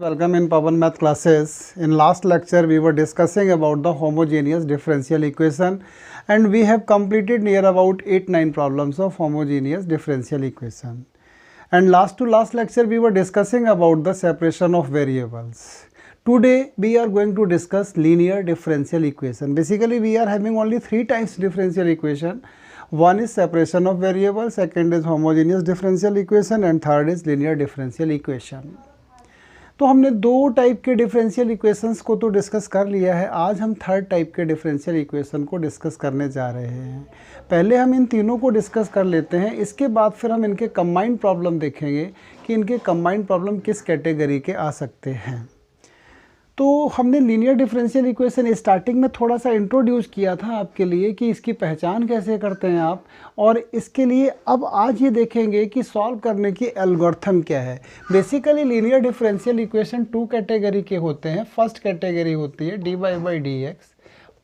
Welcome in Pawan Math classes. In last lecture we were discussing about the homogeneous differential equation and we have completed near about 8-9 problems of homogeneous differential equation. And last to last lecture we were discussing about the separation of variables. Today we are going to discuss linear differential equation. Basically we are having only 3 types differential equation. One is separation of variables, second is homogeneous differential equation and third is linear differential equation. तो हमने दो type के differential equations को तो discuss कर लिया है। आज हम थर्ड टाइप के डिफरेंशियल इक्वेशन को डिस्कस करने जा रहे हैं। पहले हम इन तीनों को डिस्कस कर लेते हैं, इसके बाद फिर हम इनके कंबाइंड प्रॉब्लम देखेंगे कि इनके कंबाइंड प्रॉब्लम किस कैटेगरी के आ सकते हैं। तो हमने लीनियर डिफरेंशियल इक्वेशन स्टार्टिंग में थोड़ा सा इंट्रोड्यूस किया था आपके लिए कि इसकी पहचान कैसे करते हैं आप, और इसके लिए अब आज ये देखेंगे कि सॉल्व करने की एल्गोरिथम क्या है। Basically linear differential equation two category के होते हैं। फर्स्ट कैटेगरी होती है D Y by D x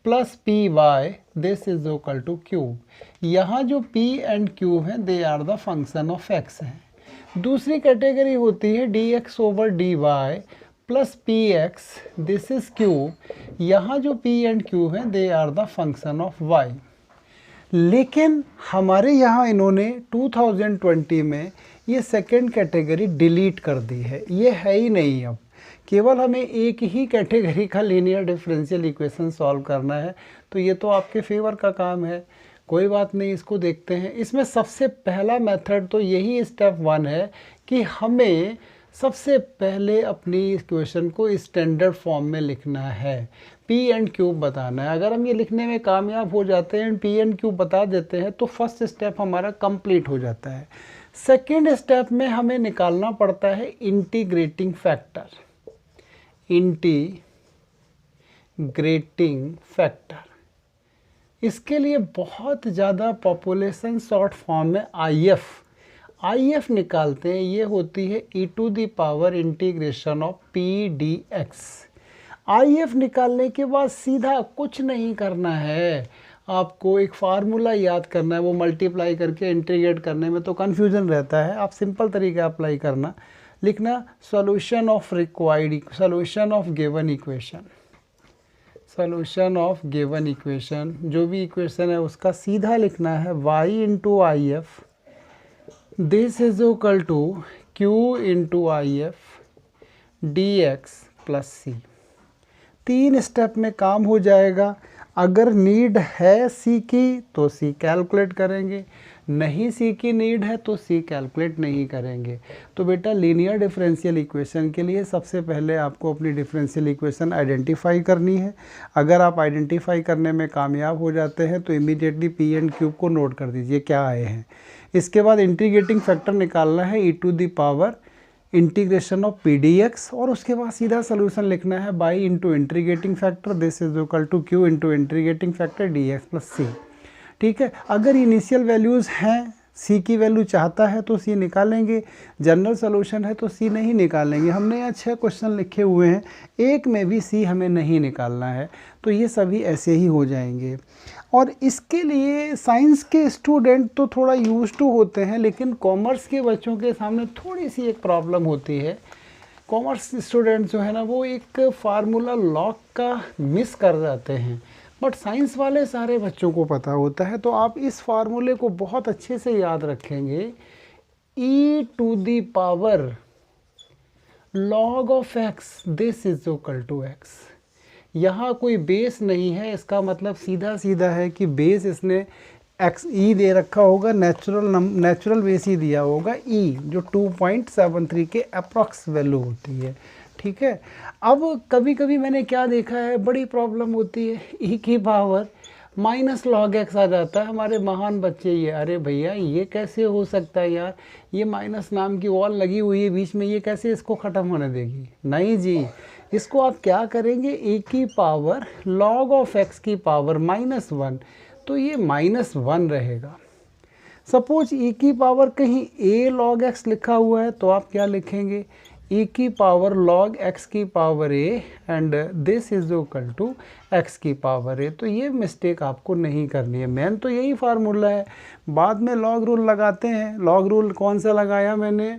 plus P Y this is equal to cube. यहाँ जो पी एंड क्यूब है they are the function of X है। दूसरी कैटेगरी होती है D X over D Y plus P X this is cube. यहाँ जो P and Q है they are the function of Y. लेकिन हमारे यहाँ इन्होंने 2020 में ये सेकेंड कैटेगरी डिलीट कर दी है, ये है ही नहीं। अब केवल हमें एक ही कैटेगरी का लीनियर डिफरेंशियल इक्वेशन सॉल्व करना है, तो ये तो आपके फेवर का काम है। कोई बात नहीं, इसको देखते हैं। इसमें सबसे पहला मेथड तो यही स्टेप 1 है कि हमें सबसे पहले अपनी इक्वेशन को स्टैंडर्ड फॉर्म में लिखना है, पी एंड क्यूब बताना है। अगर हम ये लिखने में कामयाब हो जाते हैं, पी एंड क्यूब बता देते हैं, तो फर्स्ट स्टेप हमारा कंप्लीट हो जाता है। सेकंड स्टेप में हमें निकालना पड़ता है इंटीग्रेटिंग फैक्टर। इंटीग्रेटिंग फैक्टर इसके लिए बहुत ज़्यादा पॉपुलेशन शॉर्ट फॉर्म में IF निकालते हैं। ये होती है e to the power integration of P D X. IF निकालने के बाद सीधा कुछ नहीं करना है, आपको एक फार्मूला याद करना है। वो मल्टीप्लाई करके इंटीग्रेट करने में तो कन्फ्यूज़न रहता है। आप सिंपल तरीका अप्लाई करना, लिखना solution of required solution of given equation. Solution of given equation, जो भी इक्वेशन है उसका सीधा लिखना है y into IF this is equal to q into IF dx plus c। 3 step में काम हो जाएगा। अगर नीड है c की तो c कैलकुलेट करेंगे, नहीं c की नीड है तो c कैलकुलेट नहीं करेंगे। तो बेटा लीनियर डिफरेंशियल इक्वेशन के लिए सबसे पहले आपको अपनी डिफरेंशियल इक्वेशन आइडेंटिफाई करनी है। अगर आप आइडेंटिफाई करने में कामयाब हो जाते हैं तो इमीडिएटली पी एंड क्यूब को नोट कर दीजिए क्या आए हैं। इसके बाद इंटीग्रेटिंग फैक्टर निकालना है e to the power integration of P D x, और उसके बाद सीधा सोल्यूशन लिखना है by into integrating factor this is equal to Q into integrating factor D x plus C. ठीक है, अगर इनिशियल वैल्यूज़ हैं, सी की वैल्यू चाहता है तो सी निकालेंगे, जनरल सोल्यूशन है तो सी नहीं निकालेंगे। हमने यहाँ 6 क्वेश्चन लिखे हुए हैं, एक में भी सी हमें नहीं निकालना है, तो ये सभी ऐसे ही हो जाएंगे। और इसके लिए साइंस के स्टूडेंट तो थोड़ा यूज टू होते हैं, लेकिन कॉमर्स के बच्चों के सामने थोड़ी सी एक प्रॉब्लम होती है। कॉमर्स स्टूडेंट जो है ना, वो एक फार्मूला लॉग का मिस कर जाते हैं, बट साइंस वाले सारे बच्चों को पता होता है। तो आप इस फार्मूले को बहुत अच्छे से याद रखेंगे, e to the power log of x this is equal to x। यहाँ कोई बेस नहीं है, इसका मतलब सीधा सीधा है कि बेस इसने एक्स ई दे रखा होगा, नेचुरल बेस ही दिया होगा ई, जो 2.73 के अप्रॉक्स वैल्यू होती है। ठीक है, अब कभी कभी मैंने क्या देखा है, बड़ी प्रॉब्लम होती है, ई की पावर माइनस लॉग एक्स आ जाता है। हमारे महान बच्चे ये, अरे भैया ये कैसे हो सकता है यार, ये माइनस नाम की वॉल लगी हुई है बीच में, ये कैसे इसको ख़त्म होने देगी। नहीं जी, इसको आप क्या करेंगे, ए की पावर लॉग ऑफ एक्स की पावर -1, तो ये -1 रहेगा। सपोज ए की पावर कहीं ए लॉग एक्स लिखा हुआ है तो आप क्या लिखेंगे, e की पावर log x की power a and this is equal to x की पावर a। तो ये मिस्टेक आपको नहीं करनी है, मेन तो यही फार्मूला है। बाद में लॉग रूल लगाते हैं। लॉग रूल कौन सा लगाया मैंने,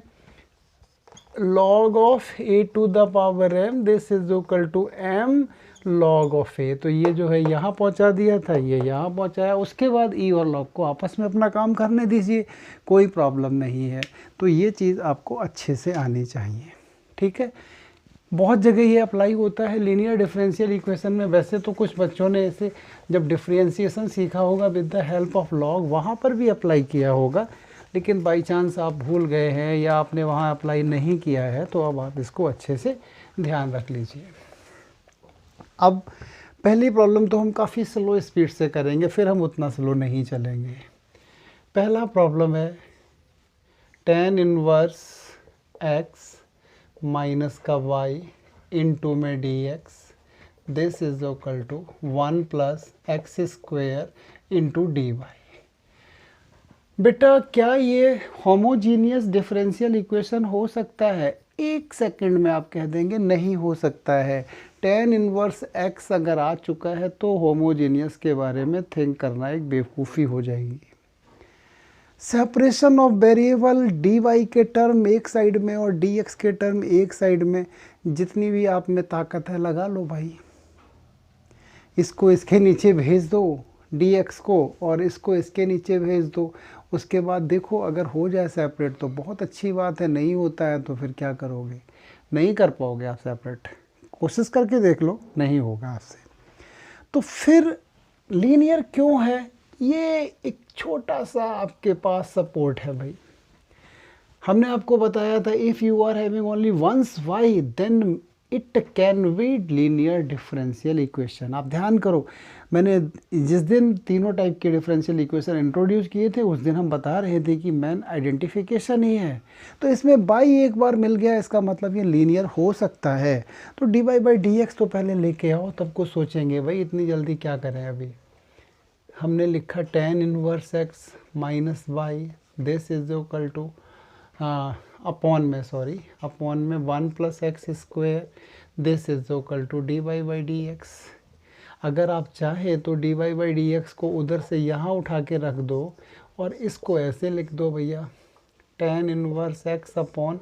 log of a to the power m, this is equal to m log of a। तो ये जो है यहाँ पहुँचा दिया था, ये यहाँ पहुँचाया, उसके बाद e और log को आपस में अपना काम करने दीजिए, कोई प्रॉब्लम नहीं है। तो ये चीज़ आपको अच्छे से आनी चाहिए, ठीक है। बहुत जगह ये अप्लाई होता है लीनियर डिफरेंशियल इक्वेशन में। वैसे तो कुछ बच्चों ने ऐसे जब डिफ्रेंशिएशन सीखा होगा with the help of log, वहाँ पर भी अप्लाई किया होगा, लेकिन बाई चांस आप भूल गए हैं या आपने वहाँ अप्लाई नहीं किया है, तो अब आप इसको अच्छे से ध्यान रख लीजिए। अब पहली प्रॉब्लम तो हम काफ़ी स्लो स्पीड से करेंगे, फिर हम उतना स्लो नहीं चलेंगे। पहला प्रॉब्लम है tan इनवर्स x माइनस का y इंटू में dx, this is equal to 1 plus x square into d y. बेटा क्या ये होमोजीनियस डिफरेंशियल इक्वेशन हो सकता है? एक सेकंड में आप कह देंगे नहीं हो सकता है। tan इनवर्स x अगर आ चुका है तो होमोजीनियस के बारे में थिंक करना एक बेवकूफ़ी हो जाएगी। Separation of variable d y के टर्म एक साइड में और डी एक्स के टर्म एक साइड में, जितनी भी आप में ताकत है लगा लो भाई। इसको इसके नीचे भेज दो डी एक्स को, और इसको इसके नीचे भेज दो। उसके बाद देखो अगर हो जाए सेपरेट तो बहुत अच्छी बात है, नहीं होता है तो फिर क्या करोगे? नहीं कर पाओगे आप सेपरेट, कोशिश करके देख लो, नहीं होगा आपसे। तो फिर लीनियर क्यों है? ये एक छोटा सा आपके पास सपोर्ट है भाई। हमने आपको बताया था if you are having only once y then it can be linear differential equation. आप ध्यान करो, मैंने जिस दिन तीनों टाइप के डिफरेंशियल इक्वेशन इंट्रोड्यूस किए थे उस दिन हम बता रहे थे कि मेन आइडेंटिफिकेशन ही है। तो इसमें बाई एक बार मिल गया, इसका मतलब ये लीनियर हो सकता है। तो d Y by D x तो पहले लेके आओ, तब को सोचेंगे भाई इतनी जल्दी क्या करें। अभी हमने लिखा tan inverse x minus y, this is equal to upon में 1 plus x square, this is equal to d Y by D x. अगर आप चाहे तो d Y by D x को उधर से यहाँ उठा के रख दो और इसको ऐसे लिख दो भैया, tan inverse x upon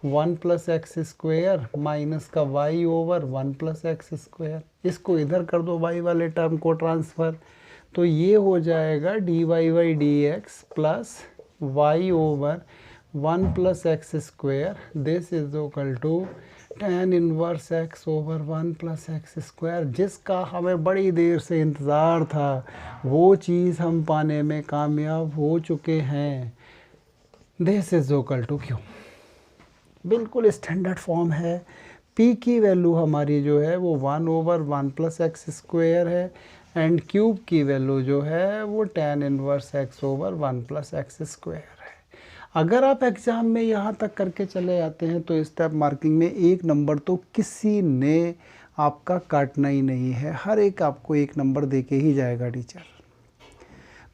1 plus x square minus का y over 1 plus x square. इसको इधर कर दो y वाले टर्म को ट्रांसफ़र, तो ये हो जाएगा d Y by D x plus y over 1 plus x square, this is equal to tan inverse x over 1 plus x square. जिसका हमें बड़ी देर से इंतज़ार था, वो चीज़ हम पाने में कामयाब हो चुके हैं। This is equal to Q, बिल्कुल स्टैंडर्ड फॉर्म है। p की वैल्यू हमारी जो है वो 1 ओवर 1 प्लस एक्स स्क्वायर है, एंड क्यूब की वैल्यू जो है वो tan inverse x over 1 plus x square है। अगर आप एग्ज़ाम में यहाँ तक करके चले जाते हैं तो स्टेप मार्किंग में एक नंबर तो किसी ने आपका काटना ही नहीं है, हर एक आपको एक नंबर दे के ही जाएगा टीचर।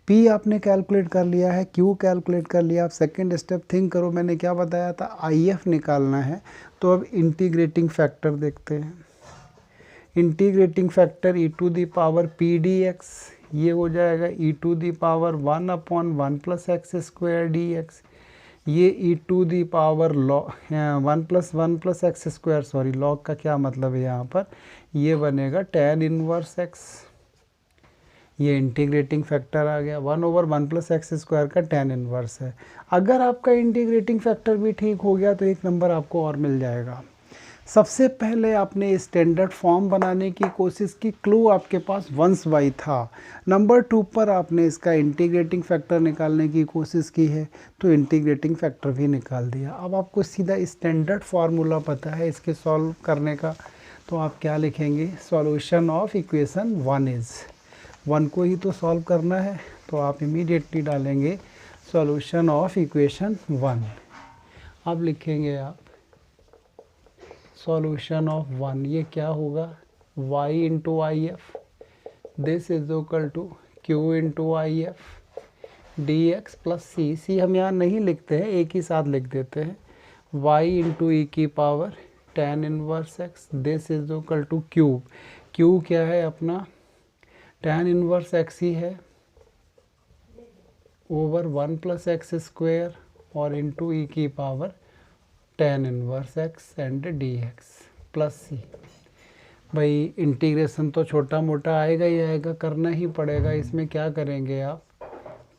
P आपने कैलकुलेट कर लिया है, Q कैलकुलेट कर लिया। आप सेकंड स्टेप थिंक करो, मैंने क्या बताया था, IF निकालना है। तो अब इंटीग्रेटिंग फैक्टर देखते हैं। Integrating factor e to the power P D x, ये हो जाएगा e to the power 1 upon 1 plus x square d x. ये e to the power log 1 plus x square, sorry log का क्या मतलब है यहाँ पर, ये बनेगा tan इनवर्स x। ये इंटीग्रेटिंग फैक्टर आ गया, 1 ओवर 1 प्लस एक्स स्क्वायर का tan इनवर्स है। अगर आपका इंटीग्रेटिंग फैक्टर भी ठीक हो गया तो एक नंबर आपको और मिल जाएगा। सबसे पहले आपने स्टैंडर्ड फॉर्म बनाने की कोशिश की, क्लू आपके पास वंस वाई था। नंबर 2 पर आपने इसका इंटीग्रेटिंग फैक्टर निकालने की कोशिश की है, तो इंटीग्रेटिंग फैक्टर भी निकाल दिया। अब आपको सीधा स्टैंडर्ड फार्मूला पता है इसके सॉल्व करने का, तो आप क्या लिखेंगे, सॉल्यूशन ऑफ इक्वेशन 1 इज़, 1 को ही तो सॉल्व करना है, तो आप इमीडिएटली डालेंगे सॉल्यूशन ऑफ इक्वेशन 1। अब लिखेंगे आप सॉल्यूशन ऑफ 1, ये क्या होगा, y into I F, this is equal to Q into I F D x plus C हम यहाँ नहीं लिखते हैं, एक ही साथ लिख देते हैं, y इंटू ई की power tan inverse x, this is equal to cube. Q क्या है अपना, tan इनवर्स x ही है, ओवर 1 प्लस एक्स स्क्वेयर और इंटू ई की power tan inverse x and dx plus C. भाई इंटीग्रेशन तो छोटा मोटा आएगा ही आएगा, करना ही पड़ेगा। इसमें क्या करेंगे आप,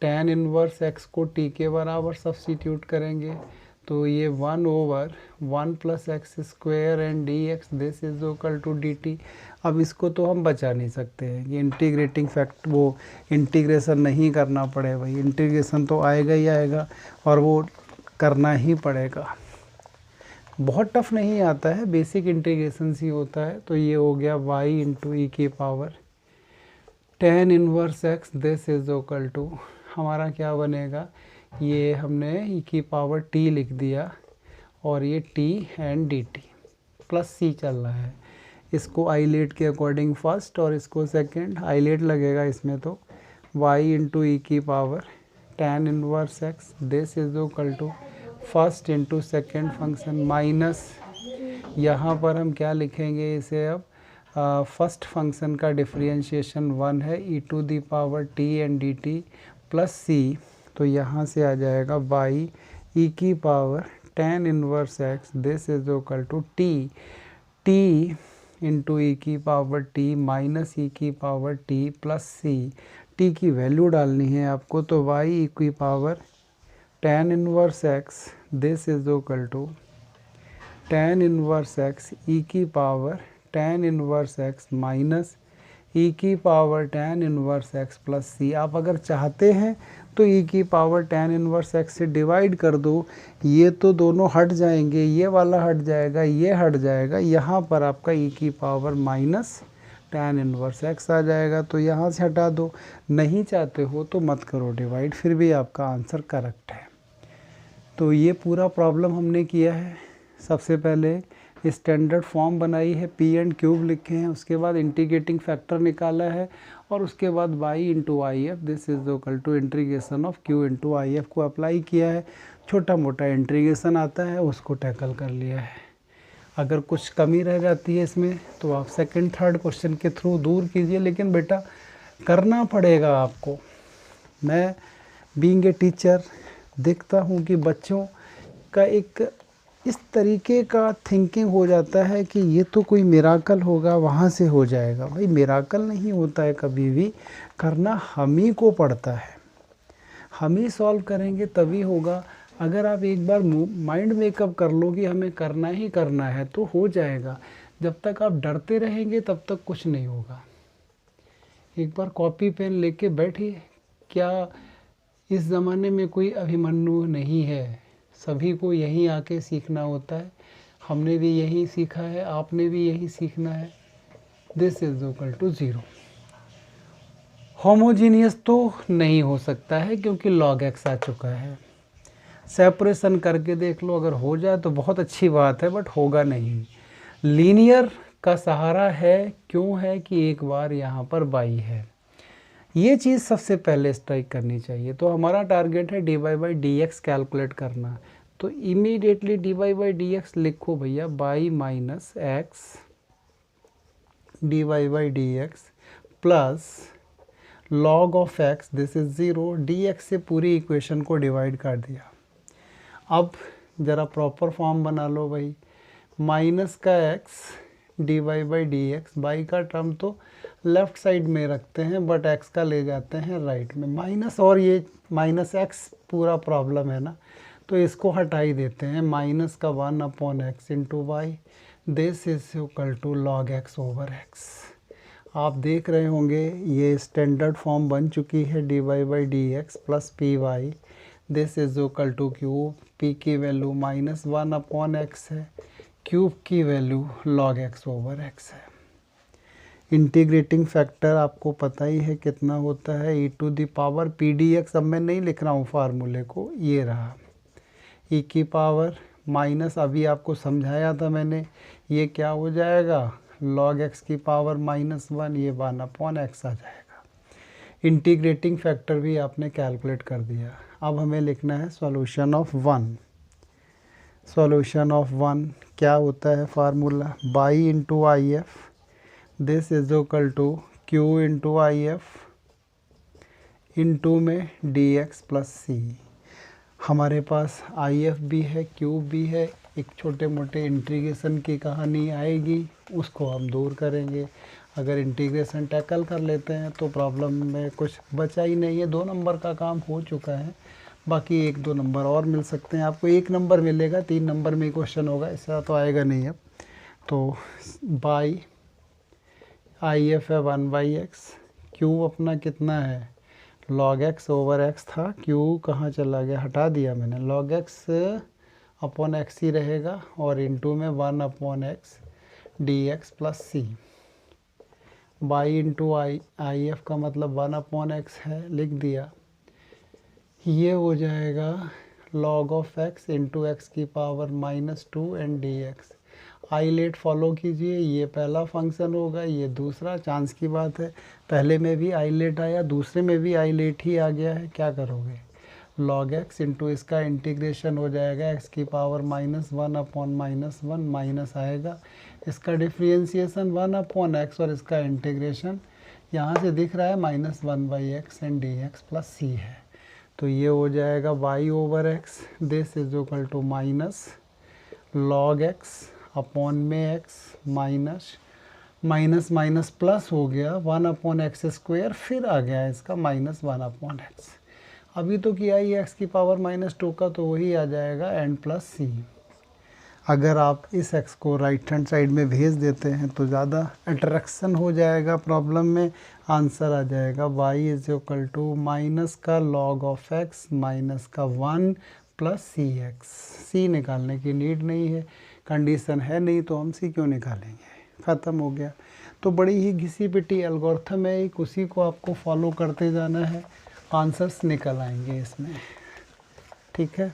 tan इनवर्स x को t के बराबर सब्स्टिट्यूट करेंगे, तो ये 1/1 + x² and dx this is equal to dt। अब इसको तो हम बचा नहीं सकते हैं, ये इंटीग्रेटिंग फैक्ट वो इंटीग्रेशन नहीं करना पड़े भाई, इंटीग्रेशन तो आएगा ही आएगा और वो करना ही पड़ेगा। बहुत टफ नहीं आता है, बेसिक इंटीग्रेशन ही होता है। तो ये हो गया y इंटू ई की power tan inverse x this is equal to, हमारा क्या बनेगा, ये हमने ई की पावर t लिख दिया और ये t and dt plus c चल रहा है। इसको आइलेट के अकॉर्डिंग फर्स्ट और इसको सेकंड, आइलेट लगेगा इसमें तो y इंटू ई की power tan inverse x this is equal to first into second function minus, यहाँ पर हम क्या लिखेंगे इसे अब, फर्स्ट फंक्शन का डिफरेंशिएशन 1 है E to the power t and dt plus c, तो यहाँ से आ जाएगा y ई की power tan inverse x this is equal to t into ई की पावर t माइनस ई की power t plus c। t की वैल्यू डालनी है आपको, तो y ई की power tan inverse x this is equal to tan inverse x E की power tan inverse x minus E की power tan inverse x plus c। आप अगर चाहते हैं तो ई की पावर tan इनवर्स x से डिवाइड कर दो, ये तो दोनों हट जाएंगे, ये वाला हट जाएगा, ये हट जाएगा, यहाँ पर आपका ई की power minus tan inverse x आ जाएगा, तो यहाँ से हटा दो। नहीं चाहते हो तो मत करो डिवाइड, फिर भी आपका आंसर करेक्ट है। तो ये पूरा प्रॉब्लम हमने किया है। सबसे पहले स्टैंडर्ड फॉर्म बनाई है, पी एंड क्यूब लिखे हैं, उसके बाद इंटीग्रेटिंग फैक्टर निकाला है और उसके बाद y into I F this is equal to integration of q into I F को अप्लाई किया है। छोटा मोटा इंटीग्रेशन आता है उसको टैकल कर लिया है। अगर कुछ कमी रह जाती है इसमें तो आप सेकंड थर्ड क्वेश्चन के थ्रू दूर कीजिए, लेकिन बेटा करना पड़ेगा आपको। मैं बीइंग ए टीचर देखता हूँ कि बच्चों का एक इस तरीके का थिंकिंग हो जाता है कि ये तो कोई मिराकल होगा, वहाँ से हो जाएगा। भाई मिराकल नहीं होता है कभी भी, करना हम ही को पड़ता है, हम ही सॉल्व करेंगे तभी होगा। अगर आप एक बार माइंड मेकअप कर लो कि हमें करना ही करना है तो हो जाएगा। जब तक आप डरते रहेंगे तब तक कुछ नहीं होगा। एक बार कॉपी पेन लेके बैठिए। क्या इस ज़माने में कोई अभिमन्यु नहीं है, सभी को यहीं आके सीखना होता है। हमने भी यही सीखा है, आपने भी यही सीखना है। This is equal to 0। Homogeneous तो नहीं हो सकता है क्योंकि log x आ चुका है। सेपरेशन करके देख लो, अगर हो जाए तो बहुत अच्छी बात है, बट होगा नहीं। लीनियर का सहारा है, क्यों है कि एक बार यहाँ पर बाई है। ये चीज़ सबसे पहले स्ट्राइक करनी चाहिए। तो हमारा टारगेट है dy/dx कैलकुलेट करना। तो इमीडिएटली dy/dx लिखो भैया, by minus x dy/dx plus log of x this is 0। dx से पूरी इक्वेशन को डिवाइड कर दिया। अब ज़रा प्रॉपर फॉर्म बना लो भाई, माइनस का x dy/dx, बाई का टर्म तो लेफ़्ट साइड में रखते हैं बट x का ले जाते हैं राइट में माइनस, और ये माइनस x पूरा प्रॉब्लम है ना, तो इसको हटा ही देते हैं। माइनस का 1/x into y this is equal to log x over x। आप देख रहे होंगे ये स्टैंडर्ड फॉर्म बन चुकी है, dy/dx plus P Y this is equal to cube, p की वैल्यू -1/x है, क्यूब की value log x over x है। इंटीग्रेटिंग फैक्टर आपको पता ही है कितना होता है, e to the power P D x. अब मैं नहीं लिख रहा हूँ फार्मूले को, ये रहा e की पावर माइनस, अभी आपको समझाया था मैंने, ये क्या हो जाएगा log x की पावर -1, ये 1/x आ जाएगा। इंटीग्रेटिंग फैक्टर भी आपने कैलकुलेट कर दिया। अब हमें लिखना है सॉल्यूशन ऑफ 1। सॉल्यूशन ऑफ 1 क्या होता है formula, by into I F this is equal to q into I F into में dx प्लस सी। हमारे पास आई एफ भी है, क्यूब भी है, एक छोटे मोटे इंटीग्रेशन की कहानी आएगी, उसको हम दूर करेंगे। अगर इंटीग्रेशन टैकल कर लेते हैं तो प्रॉब्लम में कुछ बचा ही नहीं है, 2 नंबर का काम हो चुका है। बाकी 1-2 नंबर और मिल सकते हैं आपको, 1 नंबर मिलेगा, 3 नंबर में क्वेश्चन होगा, ऐसा तो आएगा नहीं अब। तो बाई आई एफ है 1/x, क्यू अपना कितना है log x ओवर x था, q कहाँ चला गया, हटा दिया मैंने, log x अपॉन x ही रहेगा और इनटू में 1/x dx plus c. By into I F का मतलब 1/x है, लिख दिया। ये हो जाएगा log of x into X की power -2 and dx। ILATE follow कीजिए, ये पहला फंक्शन होगा, ये दूसरा, चांस की बात है, पहले में भी आईलेट आया, दूसरे में भी आईलेट ही आ गया है, क्या करोगे, log x इंटू इसका इंटीग्रेशन हो जाएगा x की पावर -1/-1 माइनस आएगा, इसका डिफ्रेंशिएशन 1/x और इसका इंटीग्रेशन यहाँ से दिख रहा है -1/x एंड dx प्लस सी है। तो ये हो जाएगा y over x, this is equal to minus log x upon में x माइनस माइनस प्लस हो गया 1/x², फिर आ गया इसका -1/x। अभी तो किया ही x की पावर -2 का, तो वही आ जाएगा एंड प्लस सी। अगर आप इस x को राइट हैंड साइड में भेज देते हैं तो ज़्यादा अट्रैक्शन हो जाएगा प्रॉब्लम में, आंसर आ जाएगा y is equal to minus का log ऑफ x माइनस का 1 प्लस सी एक्स। सी निकालने की नीड नहीं है, कंडीशन है नहीं तो हम सी क्यों निकालेंगे, ख़त्म हो गया। तो बड़ी ही घिसी पिटी एल्गोरिथम है, एक उसी को आपको फॉलो करते जाना है, आंसर्स निकल आएंगे इसमें, ठीक है।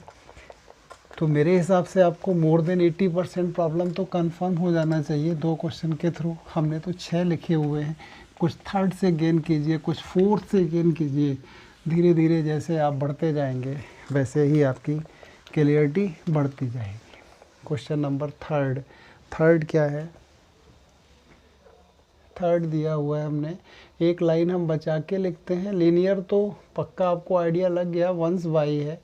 तो मेरे हिसाब से आपको मोर देन 80% प्रॉब्लम तो कंफर्म हो जाना चाहिए 2 क्वेश्चन के थ्रू। हमने तो 6 लिखे हुए हैं, कुछ थर्ड से गेन कीजिए, कुछ फोर्थ से गेन कीजिए, धीरे धीरे जैसे आप बढ़ते जाएंगे वैसे ही आपकी क्लियरिटी बढ़ती जाएगी। क्वेश्चन नंबर थर्ड क्या है, थर्ड दिया हुआ है हमने, एक लाइन हम बचा के लिखते हैं, लीनियर तो पक्का आपको आइडिया लग गया, वंस y है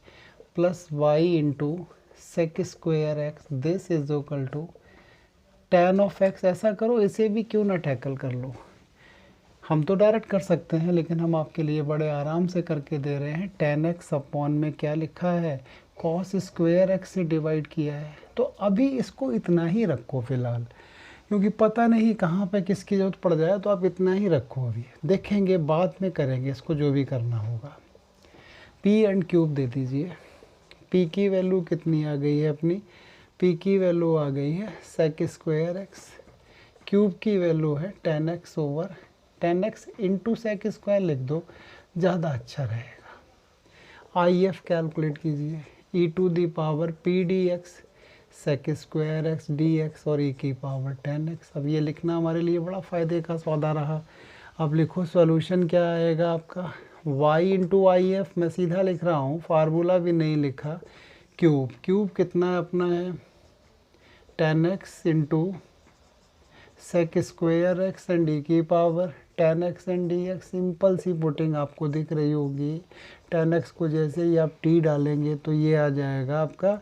plus y into sec square x, this is equal to tan of x। ऐसा करो, इसे भी क्यों ना टैकल कर लो, हम तो डायरेक्ट कर सकते हैं लेकिन हम आपके लिए बड़े आराम से करके दे रहे हैं। tan x अपॉन में क्या लिखा है, cos स्क्वेयर x से डिवाइड किया है, तो अभी इसको इतना ही रखो फ़िलहाल, क्योंकि पता नहीं कहाँ पे किसकी ज़रूरत पड़ जाए, तो आप इतना ही रखो, अभी देखेंगे बाद में करेंगे इसको जो भी करना होगा। p एंड क्यूब दे दीजिए, p की वैल्यू कितनी आ गई है अपनी, p की वैल्यू आ गई है सेक स्क्वेयर x, क्यूब की वैल्यू है tan x over tan x into sec square लिख दो, ज़्यादा अच्छा रहेगा। आई एफ कैलकुलेट कीजिए, E to the power P D X sec square X D x और ई की पावर tan x। अब ये लिखना हमारे लिए बड़ा फ़ायदे का सौदा रहा। अब लिखो सॉल्यूशन क्या आएगा आपका, y इंटू आई एफ, मैं सीधा लिख रहा हूँ, फार्मूला भी नहीं लिखा, क्यूब कितना अपना है tan x into sec square X and E की power tan x and D X. Simple सी पुटिंग आपको दिख रही होगी, tan x को जैसे ही आप t डालेंगे तो ये आ जाएगा आपका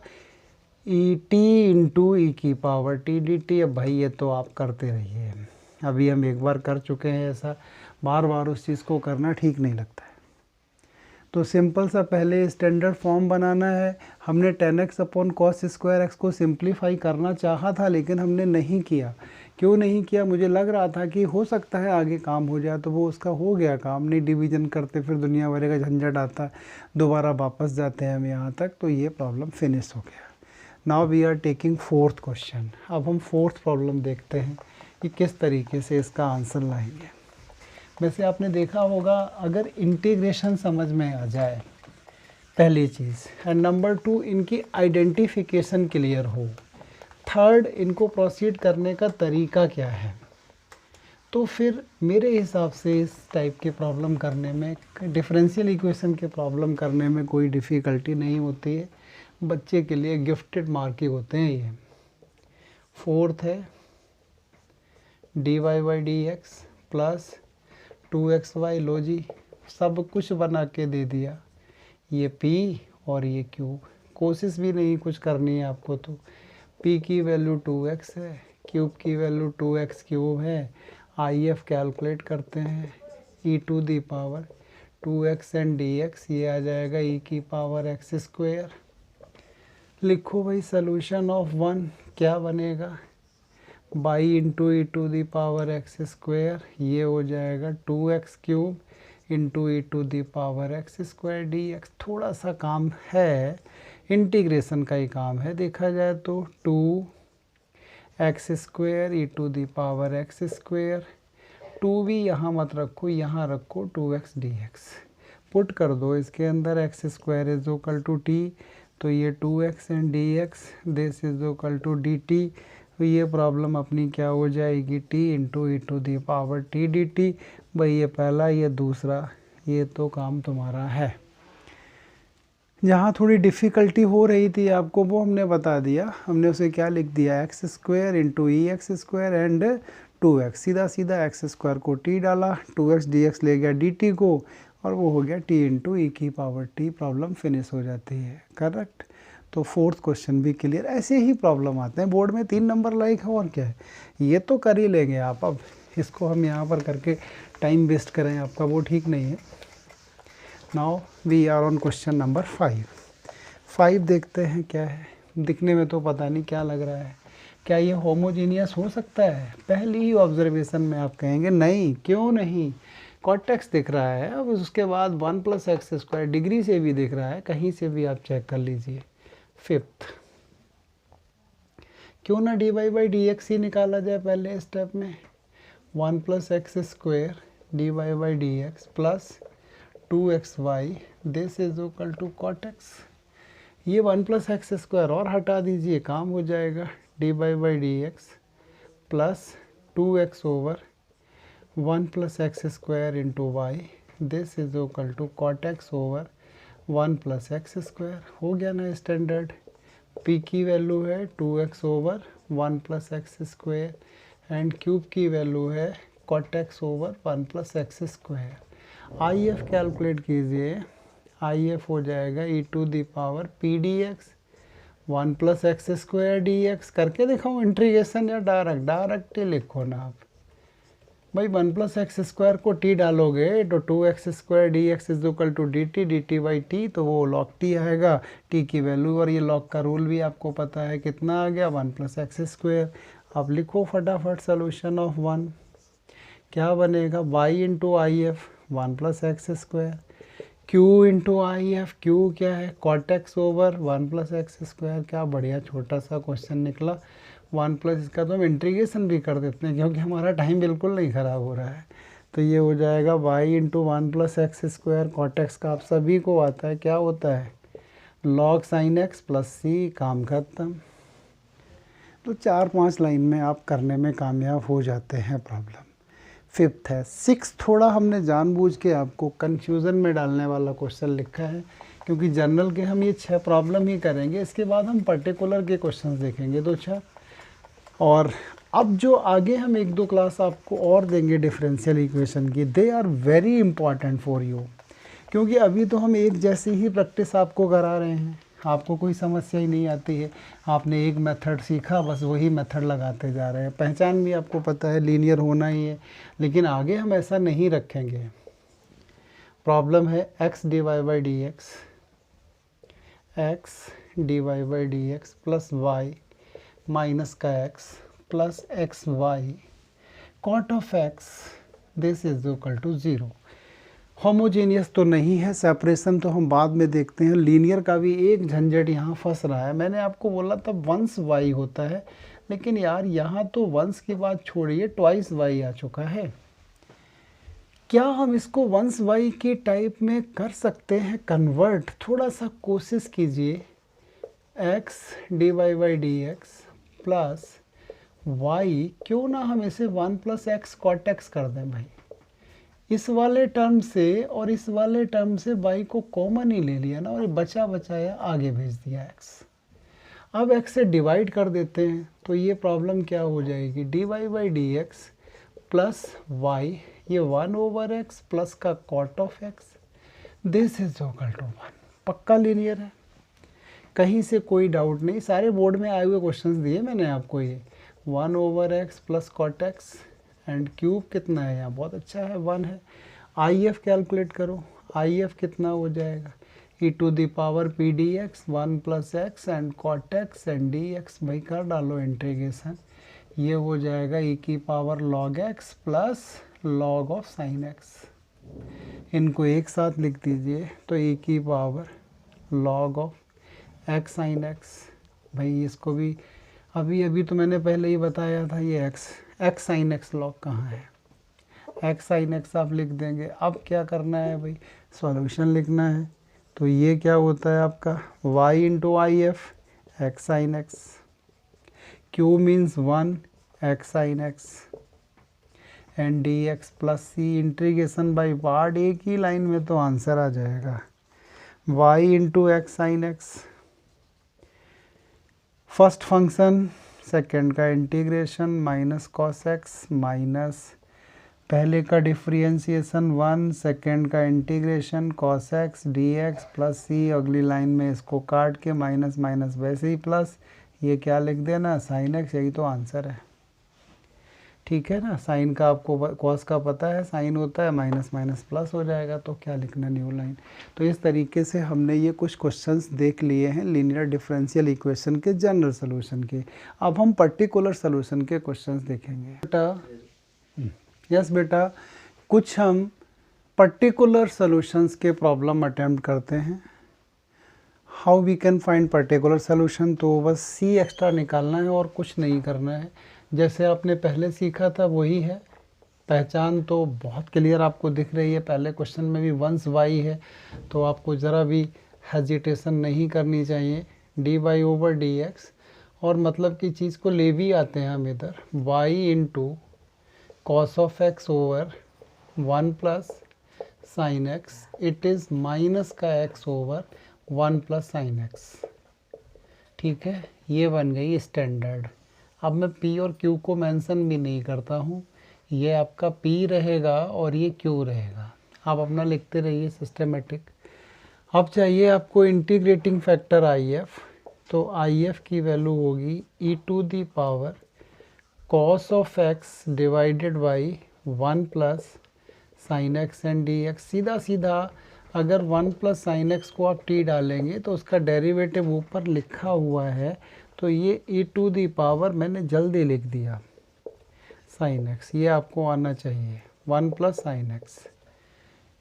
ई टी इंटू ई की पावर टी डी टी। अब भाई ये तो आप करते रहिए, अभी हम एक बार कर चुके हैं, ऐसा बार बार उस चीज़ को करना ठीक नहीं लगता है। तो सिंपल सा पहले स्टैंडर्ड फॉर्म बनाना है। हमने tan x upon cos square x को सिंप्लीफाई करना चाहा था लेकिन हमने नहीं किया। क्यों नहीं किया, मुझे लग रहा था कि हो सकता है आगे काम हो जाए, तो वो उसका हो गया काम, नहीं डिवीज़न करते फिर दुनिया भर का झंझट आता, दोबारा वापस जाते हैं हम यहाँ तक, तो ये प्रॉब्लम फिनिश हो गया। Now we are taking fourth question. अब हम फोर्थ प्रॉब्लम देखते हैं कि किस तरीके से इसका आंसर लाएंगे। वैसे आपने देखा होगा, अगर इंटीग्रेशन समझ में आ जाए पहली चीज़, एंड नंबर 2 इनकी आइडेंटिफिकेशन क्लियर हो, थर्ड इनको प्रोसीड करने का तरीका क्या है, तो फिर मेरे हिसाब से इस टाइप के प्रॉब्लम करने में, डिफरेंशियल इक्वेशन के प्रॉब्लम करने में कोई डिफ़िकल्टी नहीं होती है, बच्चे के लिए गिफ्टेड मार्क ही होते हैं ये। फोर्थ है dy by D x plus 2xy, लो जी सब कुछ बना के दे दिया, ये p और ये क्यूब, कोशिश भी नहीं कुछ करनी है आपको, तो p की वैल्यू 2x है, क्यूब की वैल्यू 2x क्यूब है, IF कैलकुलेट करते हैं e to the power 2x and dx, ये आ जाएगा e की पावर x स्क्वायर। लिखो भाई सोल्यूशन ऑफ 1 क्या बनेगा, by into e to the power x square, ये हो जाएगा 2x क्यूब into e to the power x square d x. थोड़ा सा काम है, इंटीग्रेशन का ही काम है देखा जाए तो। 2x square e to the power x square, 2 भी यहाँ मत रखो, यहाँ रखो 2x dx। पुट कर दो इसके अंदर, x square is equal to t, तो ये 2x and dx, this is equal to dt। तो ये प्रॉब्लम अपनी क्या हो जाएगी, t into e to the power t D t. भाई ये पहला, ये दूसरा, ये तो काम तुम्हारा है। जहाँ थोड़ी डिफ़िकल्टी हो रही थी आपको वो हमने बता दिया, हमने उसे क्या लिख दिया, x square into E x square and 2x, सीधा सीधा एक्स स्क्वायर को t डाला, 2x dx ले गया dt को, और वो हो गया t इंटू ई की पावर t। प्रॉब्लम फिनिश हो जाती है, करेक्ट। तो फोर्थ क्वेश्चन भी क्लियर। ऐसे ही प्रॉब्लम आते हैं बोर्ड में, 3 नंबर लाइक है और क्या है, ये तो कर ही लेंगे आप। अब इसको हम यहाँ पर करके टाइम वेस्ट करें आपका, वो ठीक नहीं है। Now we are on question number 5 देखते हैं क्या है। दिखने में तो पता नहीं क्या लग रहा है, क्या ये होमोजीनियस हो सकता है? पहली ही ऑब्जर्वेशन में आप कहेंगे नहीं, क्यों नहीं, कॉटेक्स दिख रहा है। अब उसके बाद 1 + एक्स स्क्वायर डिग्री से भी दिख रहा है, कहीं से भी आप चेक कर लीजिए। 5th, क्यों ना dy/dx ही निकाला जाए पहले स्टेप में। 1 + x square dy/dx plus 2xy, this is equal to cot x. ये 1 + एक्स स्क्वायर और हटा दीजिए, काम हो जाएगा। dy/dx plus 2x over 1 + x square into y, this is equal to cot x over 1 + x square. हो गया ना स्टैंडर्ड। p की वैल्यू है 2x over 1 + x square and Q की वैल्यू है cot x over 1 + x square. IF calculate कीजिए, IF हो जाएगा e to the power p dx 1 + x square dx। करके दिखाऊँ इंटीग्रेशन या डायरेक्ट ही लिखो ना आप भाई। 1 + एक्स स्क्वायर को t डालोगे तो 2x स्क्वायर dx is equal to dt dt/t, तो वो log t आएगा, t की वैल्यू। और ये log का रूल भी आपको पता है, कितना आ गया 1 + एक्स स्क्वायर। अब लिखो फटाफट सोल्यूशन ऑफ 1 क्या बनेगा, y into IF 1 + x square, q into IF, q क्या है कॉटेक्स ओवर 1 + एक्स स्क्वायर। क्या बढ़िया छोटा सा क्वेश्चन निकला। 1 प्लस इसका तो हम इंटीग्रेशन भी कर देते हैं क्योंकि हमारा टाइम बिल्कुल नहीं ख़राब हो रहा है। तो ये हो जाएगा y into 1 + x square, cortex का आप सभी को आता है, क्या होता है log sin x plus c, काम खत्म। तो 4-5 लाइन में आप करने में कामयाब हो जाते हैं प्रॉब्लम। 5th है। 6th थोड़ा हमने जानबूझ के आपको कंफ्यूजन में डालने वाला क्वेश्चन लिखा है, क्योंकि जनरल के हम ये 6 प्रॉब्लम ही करेंगे, इसके बाद हम पर्टिकुलर के क्वेश्चंस देखेंगे 2-4। और अब जो आगे हम 1-2 क्लास आपको और देंगे डिफरेंशियल इक्वेशन की, they are very important for you, क्योंकि अभी तो हम एक जैसी ही प्रैक्टिस आपको करा रहे हैं, आपको कोई समस्या ही नहीं आती है। आपने एक मेथड सीखा, बस वही मेथड लगाते जा रहे हैं। पहचान भी आपको पता है लीनियर होना ही है, लेकिन आगे हम ऐसा नहीं रखेंगे। प्रॉब्लम है x dy/dx, x dy/dx plus y minus का x plus x y cot of x, this is equal to 0। Homogeneous तो नहीं है, सेपरेशन तो हम बाद में देखते हैं। लीनियर का भी एक झंझट यहाँ फंस रहा है। मैंने आपको बोला था वंस y होता है, लेकिन यार यहाँ तो वंस की बात छोड़िए, ट्वाइस y आ चुका है। क्या हम इसको वंस y के टाइप में कर सकते हैं कन्वर्ट? थोड़ा सा कोशिश कीजिए। x dy/dx प्लस y, क्यों ना हम इसे 1 + x cot x कर दें भाई। इस वाले टर्म से और इस वाले टर्म से y को कॉमन ही ले लिया ना, और बचा बचाया आगे भेज दिया x। अब x से डिवाइड कर देते हैं, तो ये प्रॉब्लम क्या हो जाएगी, dy/dx प्लस y, ये 1/x प्लस का cot of x, this is equal to 1। पक्का लीनियर है। कहीं से कोई डाउट नहीं, सारे बोर्ड में आए हुए क्वेश्चंस दिए मैंने आपको। ये 1/x plus cot x and Q कितना है यहाँ, बहुत अच्छा है 1 है। आई एफ कैलकुलेट करो, आई एफ कितना हो जाएगा, E to the power P D X 1 plus X and cot x and D X, भाई कर डालो इंटीग्रेशन, ये हो जाएगा ई की power log X plus log of sine X. इनको एक साथ लिख दीजिए तो ई की power log of X sine X. भाई इसको भी अभी अभी तो मैंने पहले ही बताया था, ये एक्स साइन एक्स लॉग कहाँ है, एक्स साइन एक्स आप लिख देंगे। अब क्या करना है भाई, सॉल्यूशन लिखना है। तो ये क्या होता है आपका y into I F X sine X, q means 1 X sine X and D x plus C, integration by part, एक ही लाइन में तो आंसर आ जाएगा, y into X sine X. First function second का integration minus cos X minus पहले का differentiation 1, second का integration cos X D x plus C, अगली लाइन में इसको काट के माइनस माइनस वैसे ही प्लस, ये क्या लिख देना साइन एक्स, यही तो आंसर है। ठीक है ना, साइन का आपको कॉस का पता है, साइन होता है माइनस माइनस प्लस हो जाएगा, तो क्या लिखना न्यू लाइन। तो इस तरीके से हमने ये कुछ क्वेश्चंस देख लिए हैं लीनियर डिफरेंशियल इक्वेशन के जनरल सोल्यूशन के। अब हम पर्टिकुलर सोल्यूशन के क्वेश्चंस देखेंगे। बेटा यस बेटा, कुछ हम पर्टिकुलर सॉल्यूशंस के प्रॉब्लम अटेम्प्ट करते हैं। How we can find particular solution, तो बस सी एक्स्ट्रा निकालना है और कुछ नहीं करना है, जैसे आपने पहले सीखा था वही है। पहचान तो बहुत क्लियर आपको दिख रही है, पहले क्वेश्चन में भी वंस वाई है, तो आपको ज़रा भी हेजिटेशन नहीं करनी चाहिए, d y over d x, और मतलब की चीज़ को ले भी आते हैं हम इधर, y into cos of x over 1 plus sine x, it is minus का x over 1 plus sine x. ठीक है, ये बन गई स्टैंडर्ड। अब मैं p और q को मेंशन भी नहीं करता हूँ, ये आपका p रहेगा और ये q रहेगा, आप अपना लिखते रहिए सिस्टमेटिक। अब चाहिए आपको इंटीग्रेटिंग फैक्टर आई एफ, तो आई एफ की वैल्यू होगी E to the power cos of x divided by 1 plus sine X and D X. सीधा सीधा अगर 1 प्लस साइन एक्स को आप t डालेंगे तो उसका डेरिवेटिव ऊपर लिखा हुआ है, तो ये e टू दी पावर मैंने जल्दी लिख दिया साइन एक्स, ये आपको आना चाहिए 1 प्लस साइन एक्स।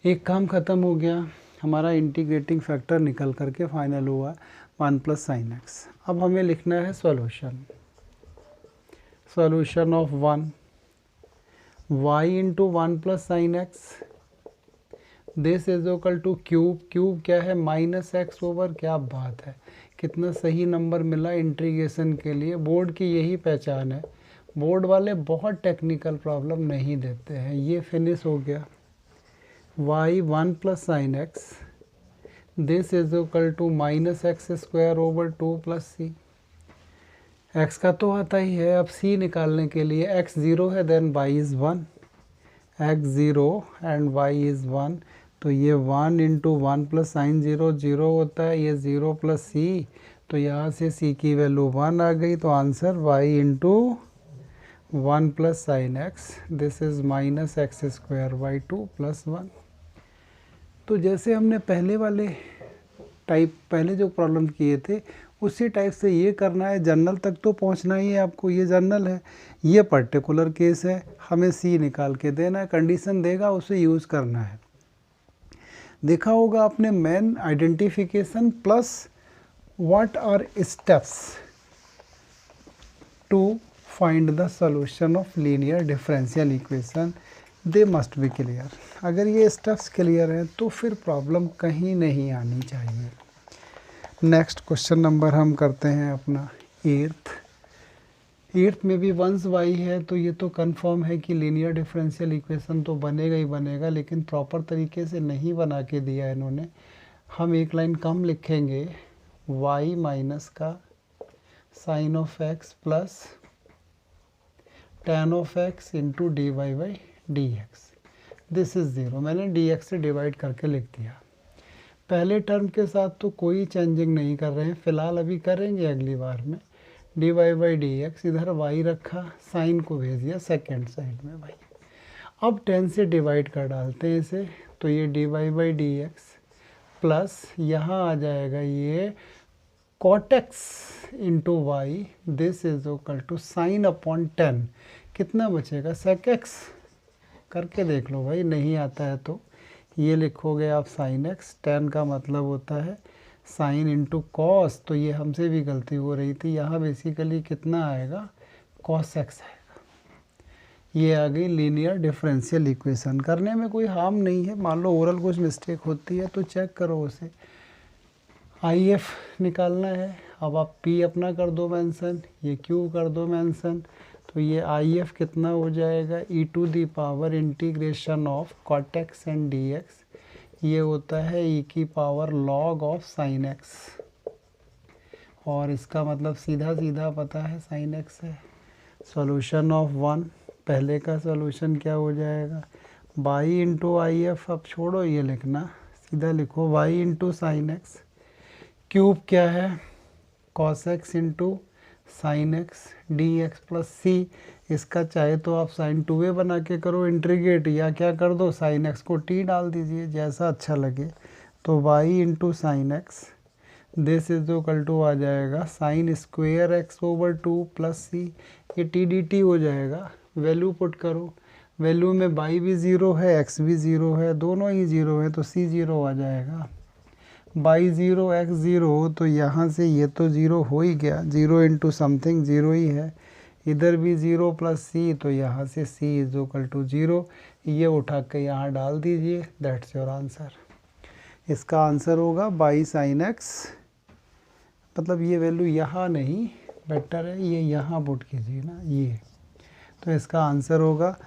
एक काम ख़त्म हो गया, हमारा इंटीग्रेटिंग फैक्टर निकल करके फाइनल हुआ 1 प्लस साइन एक्स। अब हमें लिखना है solution, solution of 1 y into 1 plus sin x, this is equal to cube, cube क्या है माइनस एक्स ओवर, क्या बात है, कितना सही नंबर मिला इंटीग्रेशन के लिए। बोर्ड की यही पहचान है, बोर्ड वाले बहुत टेक्निकल प्रॉब्लम नहीं देते हैं। ये फिनिश हो गया, y 1 plus sine x, this is equal to minus x square over 2 plus c. x का तो आता ही है, अब c निकालने के लिए x 0 है then y is 1, x 0 and y is 1, तो ये 1 इंटू 1 प्लस साइन 0 0 होता है, ये 0 प्लस c, तो यहाँ से c की वैल्यू 1 आ गई, तो answer y into 1 plus sine x, this is minus x square by 2 plus 1। तो जैसे हमने पहले वाले टाइप पहले जो प्रॉब्लम किए थे उसी टाइप से ये करना है, जनरल तक तो पहुंचना ही है आपको, ये जनरल है, ये पर्टिकुलर केस है, हमें सी निकाल के देना है, कंडीशन देगा उसे यूज़ करना है। देखा होगा आपने main identification plus what are steps to find the solution of linear differential equation, they must be clear. अगर ये स्टेप्स क्लियर हैं तो फिर प्रॉब्लम कहीं नहीं आनी चाहिए। नेक्स्ट क्वेश्चन नंबर हम करते हैं अपना 8th में भी वंस वाई है, तो ये तो कंफर्म है कि लीनियर डिफरेंशियल इक्वेशन तो बनेगा ही बनेगा, लेकिन प्रॉपर तरीके से नहीं बना के दिया इन्होंने। हम एक लाइन कम लिखेंगे, y माइनस का sine of x plus tan of x into d Y by D x, this is 0, मैंने डी एक्स से डिवाइड करके लिख दिया। पहले टर्म के साथ तो कोई चेंजिंग नहीं कर रहे हैं फिलहाल, अभी करेंगे अगली बार में। D Y by D x, इधर वाई रखा, साइन को भेज दिया सेकेंड साइड में भाई। अब 10 से डिवाइड कर डालते हैं इसे, तो ये d Y by D x plus यहाँ आ जाएगा ये cot x into y, this is equal to sine upon 10, कितना बचेगा सेक एक्स। करके देख लो भाई, नहीं आता है तो ये लिखोगे आप साइन एक्स, 10 का मतलब होता है साइन इंटू कॉस, तो ये हमसे भी गलती हो रही थी, यहाँ बेसिकली कितना आएगा कॉस एक्स आएगा। ये आ गई लीनियर डिफरेंशियल इक्वेशन। करने में कोई हार्म नहीं है, मान लो ओरल कुछ मिस्टेक होती है तो चेक करो उसे। आई एफ निकालना है, अब आप पी अपना कर दो मेंशन, ये क्यू कर दो मेंशन, तो ये आई एफ कितना हो जाएगा E to the power integration of cot x and D x, ये होता है ई की power log of sine X, और इसका मतलब सीधा सीधा पता है साइन एक्स है। सॉल्यूशन ऑफ 1, पहले का सॉल्यूशन क्या हो जाएगा बाई इंटू आई एफ, अब छोड़ो ये लिखना, सीधा लिखो Y into sine X, cube क्या है cos X into sine X D x plus C, इसका चाहे तो आप साइन 2a बना के करो इंट्रीगेट, या क्या कर दो साइन एक्स को t डाल दीजिए, जैसा अच्छा लगे। तो y into sine x this is equal to आ जाएगा sine square X over 2 plus C, ये टी डी टी हो जाएगा। वैल्यू पुट करो, वैल्यू में y भी ज़ीरो है x भी ज़ीरो है, दोनों ही ज़ीरो है, तो c ज़ीरो आ जाएगा। बाई ज़ीरो एक्स ज़ीरो, तो यहाँ से ये तो ज़ीरो हो ही गया, ज़ीरो इंटू समथिंग ज़ीरो ही है, इधर भी ज़ीरो प्लस सी, तो यहाँ से c is equal to zero, ये उठा के यहाँ डाल दीजिए, दैट्स योर आंसर। इसका आंसर होगा बाई साइन एक्स, मतलब ये वैल्यू यहाँ नहीं, बेटर है ये यहाँ पुट कीजिए ना ये, तो इसका आंसर होगा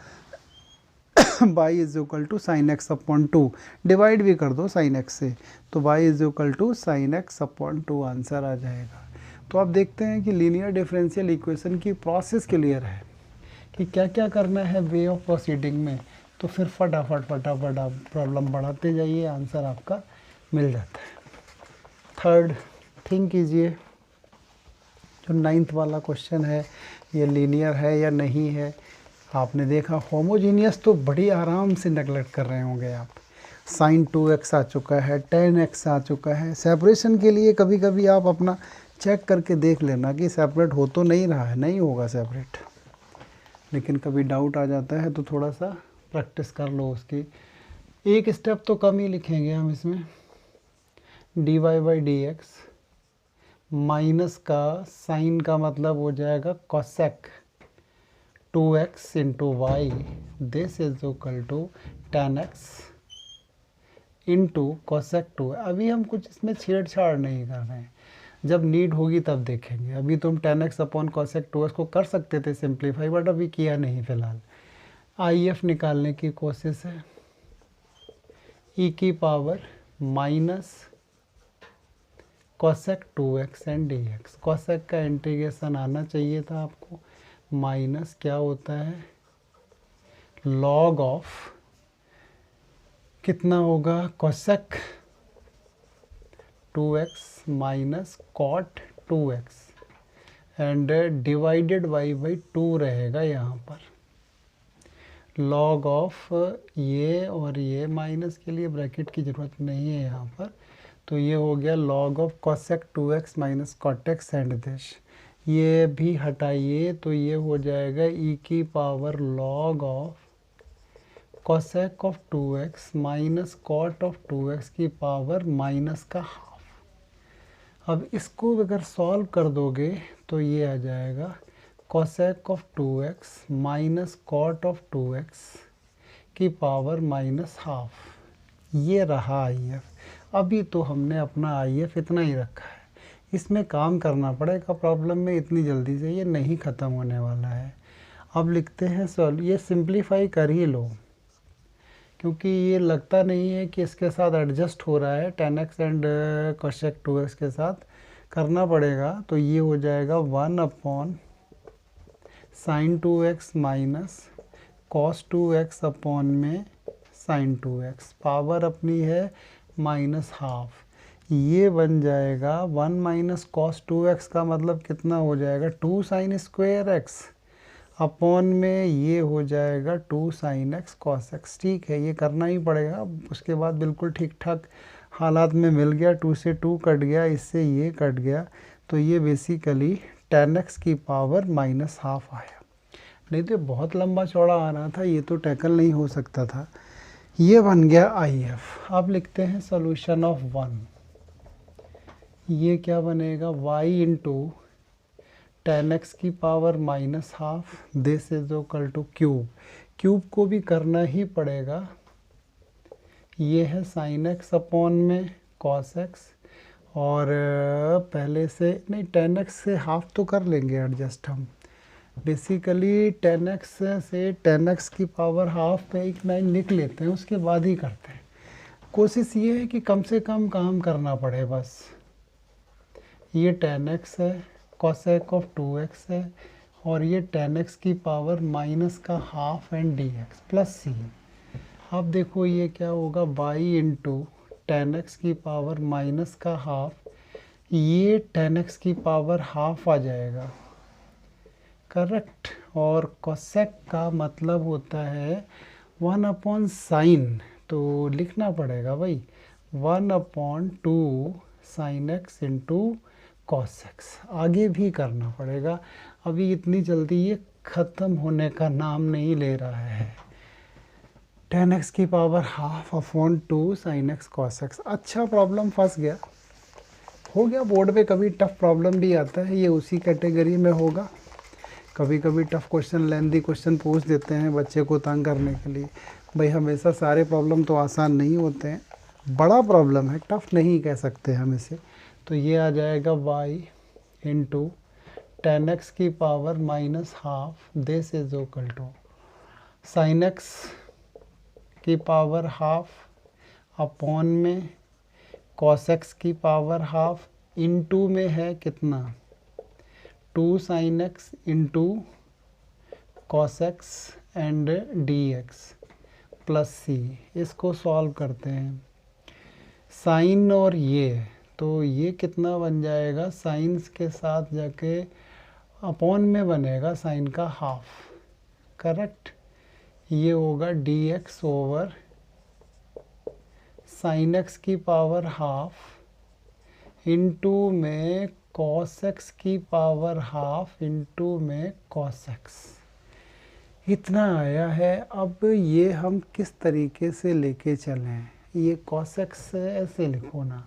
y is equal to sine X upon 2, divide भी कर दो साइन एक्स से, तो y is equal to sine X upon 2 answer आ जाएगा। तो आप देखते हैं कि लीनियर डिफरेंशियल इक्वेशन की प्रोसेस क्लियर है कि क्या क्या करना है वे ऑफ प्रोसीडिंग में, तो फिर फटाफट आप प्रॉब्लम बढ़ाते जाइए, आंसर आपका मिल जाता है। थर्ड थिंक कीजिए, जो 9th वाला क्वेश्चन है ये लीनियर है या नहीं है। आपने देखा होमोजीनियस तो बड़ी आराम से नेगलेक्ट कर रहे होंगे आप, साइन 2x आ चुका है, 10x आ चुका है। सेपरेशन के लिए कभी कभी आप अपना चेक करके देख लेना कि सेपरेट हो तो नहीं रहा है, नहीं होगा सेपरेट, लेकिन कभी डाउट आ जाता है तो थोड़ा सा प्रैक्टिस कर लो उसकी। एक स्टेप तो कम ही लिखेंगे हम इसमें, d Y by D x minus का साइन का मतलब हो जाएगा cosec 2x into y, this is equal to 10x into cosec 2। अभी हम कुछ इसमें छेड़छाड़ नहीं कर रहे हैं, जब नीड होगी तब देखेंगे। अभी तुम 10x अपॉन कोसेक 2x को कर सकते थे सिंप्लीफाई, बट अभी किया नहीं फिलहाल। आई एफ निकालने की कोशिश है, ई की power minus cosec 2x and D x, cosec का इंटीग्रेशन आना चाहिए था आपको, माइनस क्या होता है लॉग ऑफ, कितना होगा cosec 2x minus cot 2x and divided by 2 रहेगा यहाँ पर, लॉग ऑफ ये और ये माइनस के लिए ब्रैकेट की ज़रूरत नहीं है यहाँ पर, तो ये हो गया log of cosec 2x minus cot x and this, ये भी हटाइए तो ये हो जाएगा ई की power log of cosec of 2x minus cot of 2x की पावर माइनस का हाफ। अब इसको अगर सॉल्व कर दोगे तो ये आ जाएगा cosec of 2x minus cot of 2x की पावर माइनस हाफ, ये रहा आई एफ। अभी तो हमने अपना आई एफ इतना ही रखा है, इसमें काम करना पड़ेगा प्रॉब्लम में, इतनी जल्दी से ये नहीं ख़त्म होने वाला है। अब लिखते हैं सॉल्व, ये सिंप्लीफाई कर ही लो क्योंकि ये लगता नहीं है कि इसके साथ एडजस्ट हो रहा है, 10x एंड कोसेक 2x के साथ करना पड़ेगा, तो ये हो जाएगा 1 upon sine 2x minus cos 2x upon में साइन 2x, पावर अपनी है माइनस हाफ। ये बन जाएगा 1 माइनस कॉस 2x का मतलब कितना हो जाएगा 2 साइन स्क्वायर एक्स अपॉन में ये हो जाएगा 2 साइन एक्स कॉस एक्स। ठीक है, ये करना ही पड़ेगा। उसके बाद बिल्कुल ठीक ठाक हालात में मिल गया, 2 से 2 कट गया, इससे ये कट गया, तो ये बेसिकली tan x की पावर माइनस हाफ आया। नहीं तो बहुत लंबा चौड़ा आ रहा था, ये तो टैकल नहीं हो सकता था। ये बन गया IF। अब लिखते हैं सोल्यूशन ऑफ 1। ये क्या बनेगा y इंटू tan x की power minus half, this is equal to cube. Cube को भी करना ही पड़ेगा। ये है साइन एक्स अपॉन में कॉस एक्स, और पहले से नहीं tan x से हाफ तो कर लेंगे एडजस्ट हम। बेसिकली tan x से tan x की पावर हाफ पे एक लाइन लिख लेते हैं, उसके बाद ही करते हैं। कोशिश ये है कि कम से कम काम करना पड़े बस। ये tan x है, cosec ऑफ 2x है, और ये tan x की पावर माइनस का half and dx plus c। अब देखो ये क्या होगा y इंटू tan x की पावर माइनस का हाफ, ये tan x की पावर हाफ आ जाएगा, करेक्ट। और cosec का मतलब होता है 1 अपॉन साइन, तो लिखना पड़ेगा भाई 1 upon 2 sine x into cos x. आगे भी करना पड़ेगा, अभी इतनी जल्दी ये ख़त्म होने का नाम नहीं ले रहा है। tan x की power half upon 2 sine x cos x. अच्छा, प्रॉब्लम फंस गया, हो गया। बोर्ड पे कभी टफ प्रॉब्लम भी आता है, ये उसी कैटेगरी में होगा। कभी कभी टफ क्वेश्चन, लेंदी क्वेश्चन पूछ देते हैं बच्चे को तंग करने के लिए। भाई हमेशा सारे प्रॉब्लम तो आसान नहीं होते हैं, बड़ा प्रॉब्लम है, टफ नहीं कह सकते हम इसे। तो ये आ जाएगा y इंटू tan x की power minus half, this is equal to sine x की पावर हाफ अपॉन में cos x की पावर हाफ, इनटू में है कितना 2 sine x into cos x and dx plus c। इसको सॉल्व करते हैं। साइन और ये, तो ये कितना बन जाएगा, साइंस के साथ जाके अपॉन में बनेगा साइन का हाफ, करेक्ट। ये होगा dx ओवर साइन एक्स की पावर हाफ इनटू में cos x की पावर हाफ इनटू में cos x। इतना आया है। अब ये हम किस तरीके से लेके चलें, ये cos x ऐसे लिखो ना,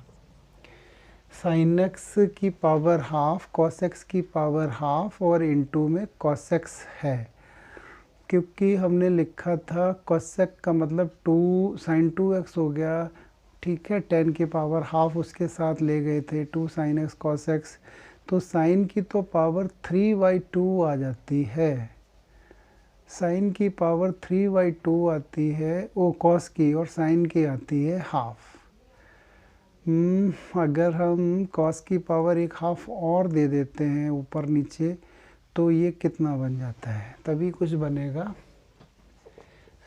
साइन एक्स की पावर हाफ cos x की पावर हाफ और इनटू में cos x है, क्योंकि हमने लिखा था cosec का मतलब 2 साइन 2x हो गया, ठीक है। 10 की पावर हाफ उसके साथ ले गए थे, 2 साइन x cos x, तो साइन की तो पावर 3/2 आ जाती है, साइन की पावर 3/2 आती है, वो कॉस की, और साइन की आती है हाफ। अगर हम कॉस की पावर एक हाफ और दे देते हैं ऊपर नीचे, तो ये कितना बन जाता है, तभी कुछ बनेगा।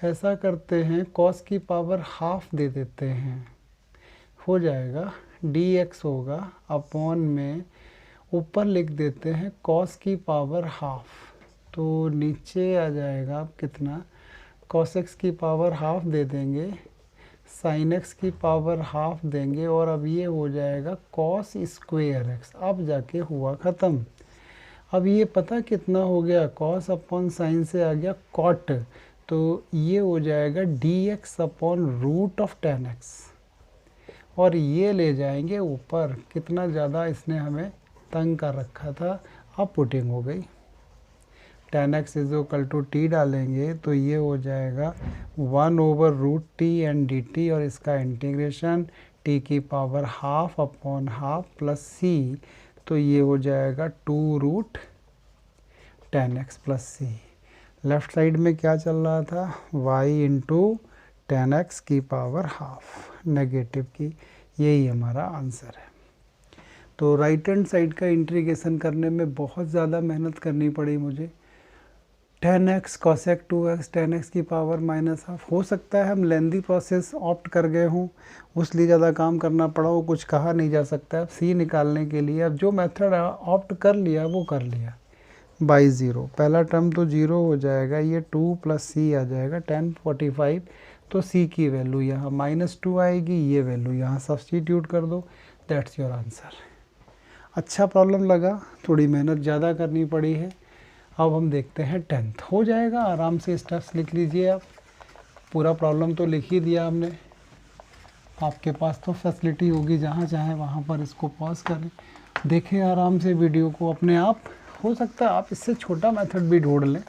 ऐसा करते हैं, कॉस की पावर हाफ दे देते हैं, हो जाएगा dx होगा अपॉन में ऊपर लिख देते हैं कॉस की पावर हाफ, तो नीचे आ जाएगा अब कितना, cos x की पावर हाफ दे देंगे, साइन x की पावर हाफ देंगे, और अब ये हो जाएगा cos स्क्वेयर x। अब जाके हुआ ख़त्म। अब ये पता कितना हो गया, cos अपॉन साइन से आ गया cot, तो ये हो जाएगा dx upon root of tan x, और ये ले जाएंगे ऊपर। कितना ज़्यादा इसने हमें तंग कर रखा था। अब पुटिंग हो गई, tan x is equal to t डालेंगे, तो ये हो जाएगा 1 over root t and d t, और इसका इंटीग्रेशन t की power half upon half plus c, तो ये हो जाएगा 2 root tan x plus c। Left side में क्या चल रहा था, y इंटू tan x की पावर हाफ नेगेटिव की, यही हमारा आंसर है। तो राइट हैंड साइड का इंटीग्रेशन करने में बहुत ज़्यादा मेहनत करनी पड़ी मुझे, 10x cosec 2x 10x की पावर -12। हो सकता है हम लेंदी प्रोसेस ऑप्ट कर गए हों, उसलिए ज़्यादा काम करना पड़ा हो, कुछ कहा नहीं जा सकता। अब c निकालने के लिए अब जो मेथड ऑप्ट कर लिया वो कर लिया। बाई ज़ीरो, पहला टर्म तो ज़ीरो हो जाएगा, ये 2 + c आ जाएगा 1045। तो c की वैल्यू यहाँ -2 आएगी, ये वैल्यू यहाँ सब्सटीट्यूट कर दो, दैट्स योर आंसर। अच्छा प्रॉब्लम लगा, थोड़ी मेहनत ज़्यादा करनी पड़ी है। अब हम देखते हैं 10th। हो जाएगा, आराम से स्टेप्स लिख लीजिए आप। पूरा प्रॉब्लम तो लिख ही दिया हमने, आपके पास तो फैसिलिटी होगी जहाँ चाहे वहाँ पर इसको पॉज करें, देखें आराम से वीडियो को अपने आप। हो सकता है आप इससे छोटा मेथड भी ढूंढ लें,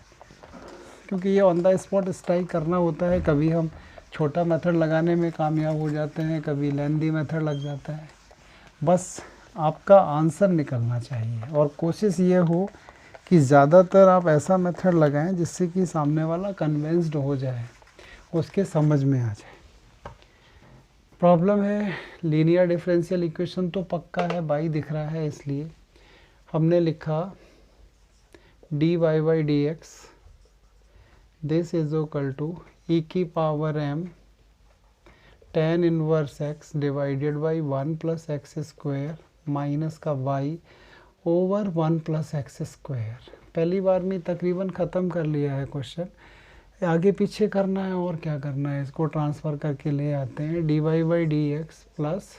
क्योंकि ये ऑन द स्पॉट स्ट्राइक करना होता है। कभी हम छोटा मेथड लगाने में कामयाब हो जाते हैं, कभी लेंदी मेथड लग जाता है। बस आपका आंसर निकलना चाहिए, और कोशिश ये हो कि ज़्यादातर आप ऐसा मेथड लगाएं जिससे कि सामने वाला कन्विंस्ड हो जाए, उसके समझ में आ जाए। प्रॉब्लम है लीनियर डिफरेंशियल इक्वेशन तो पक्का है, बाई दिख रहा है, इसलिए हमने लिखा dy/dx this is equal to e की power m tan inverse x divided by 1 + x² minus का y ओवर 1 + x²। पहली बार में तकरीबन ख़त्म कर लिया है क्वेश्चन, आगे पीछे करना है और क्या करना है, इसको ट्रांसफ़र करके ले आते हैं। dy/dx plus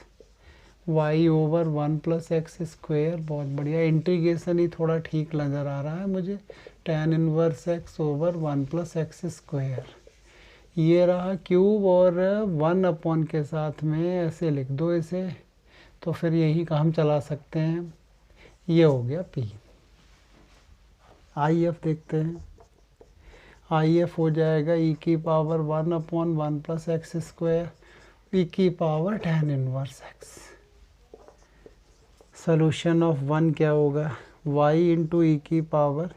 y over 1 + x², बहुत बढ़िया। इंटीग्रेशन ही थोड़ा ठीक नज़र आ रहा है मुझे, tan inverse x over 1 + x²। ये रहा क्यूब, और 1 के साथ में ऐसे लिख दो इसे, तो फिर यही काम चला सकते हैं। ये हो गया p। IF देखते हैं, IF हो जाएगा e की पावर 1/1 + x², e की power tan inverse x। Solution of 1 क्या होगा, y इंटू e की power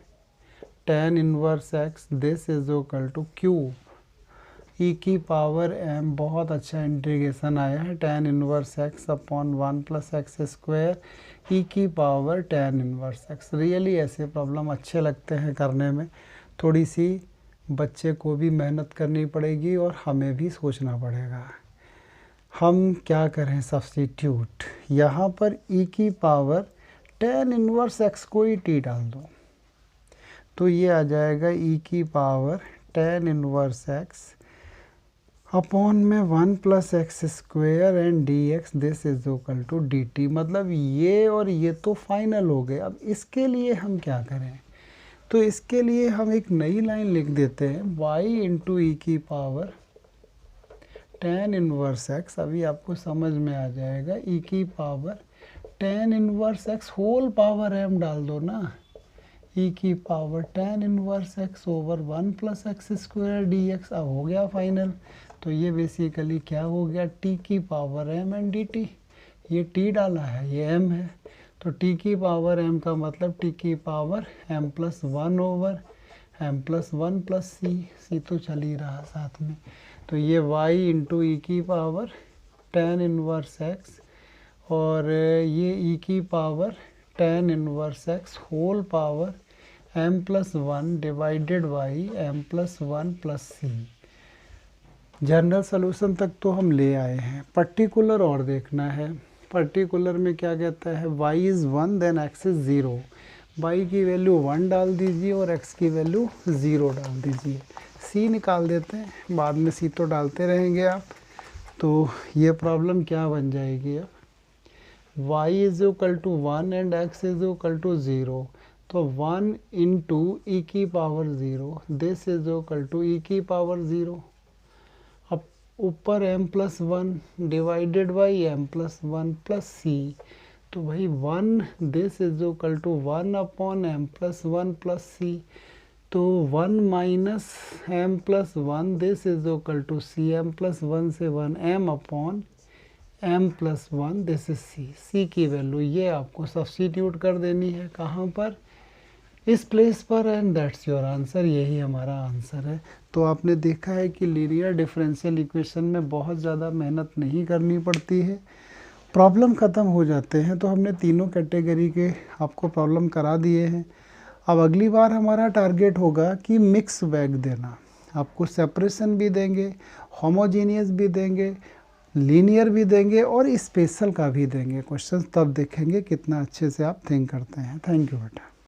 tan inverse x this is equal to cube e की पावर m। बहुत अच्छा इंटीग्रेशन आया है, tan inverse x upon 1 + x² e की power tan inverse x। Really ऐसे प्रॉब्लम अच्छे लगते हैं करने में, थोड़ी सी बच्चे को भी मेहनत करनी पड़ेगी और हमें भी सोचना पड़ेगा। हम क्या करें, सब्स्टिट्यूट, यहाँ पर e की पावर tan इनवर्स x को ही t डाल दो, तो ये आ जाएगा e की power tan inverse x upon में 1 + x² and dx this is equal to dt। मतलब ये और ये तो फाइनल हो गए। अब इसके लिए हम क्या करें, तो इसके लिए हम एक नई लाइन लिख देते हैं, y इंटू e की पावर tan इनवर्स x। अभी आपको समझ में आ जाएगा, e की power tan inverse x whole power m डाल दो ना, e की power tan inverse x over 1 + x² dx। अब हो गया फाइनल, तो ये बेसिकली क्या हो गया, t की पावर m एंड dt। ये t डाला है, ये m है, तो t की पावर m का मतलब t की power m + 1 over m + 1 + c तो चल ही रहा साथ में। तो ये y इंटू e की पावर tan इनवर्स x, और ये e की power tan inverse x whole power m + 1 divided by m + 1 + c। General solution तक तो हम ले आए हैं, पर्टिकुलर और देखना है। पर्टिकुलर में क्या कहता है, y is 1 then x is 0। y की वैल्यू 1 डाल दीजिए और x की वैल्यू 0 डाल दीजिए। c निकाल देते हैं, बाद में c तो डालते रहेंगे आप। तो ये प्रॉब्लम क्या बन जाएगी, अब y is equal to 1 and x is equal to 0, तो 1 इंटू e की power 0 this is equal to e की पावर 0। अब ऊपर m + 1 divided by m + 1 + c, तो भाई 1 this is equal to 1 upon m + 1 + c, तो 1 minus m + 1 this is equal to c। m + 1 से 1 m upon m + 1 this is c। c की value ये आपको सब्स्टिट्यूट कर देनी है, कहाँ पर, इस प्लेस पर, एंड दैट्स योर आंसर। यही हमारा आंसर है। तो आपने देखा है कि लीनियर डिफरेंशियल इक्वेशन में बहुत ज़्यादा मेहनत नहीं करनी पड़ती है, प्रॉब्लम ख़त्म हो जाते हैं। तो हमने तीनों कैटेगरी के आपको प्रॉब्लम करा दिए हैं। अब अगली बार हमारा टारगेट होगा कि मिक्स बैग देना, आपको सेपरेशन भी देंगे, होमोजीनियस भी देंगे, लीनियर भी देंगे और स्पेशल का भी देंगे क्वेश्चन, तब देखेंगे कितना अच्छे से आप थिंक करते हैं। थैंक यू बेटा।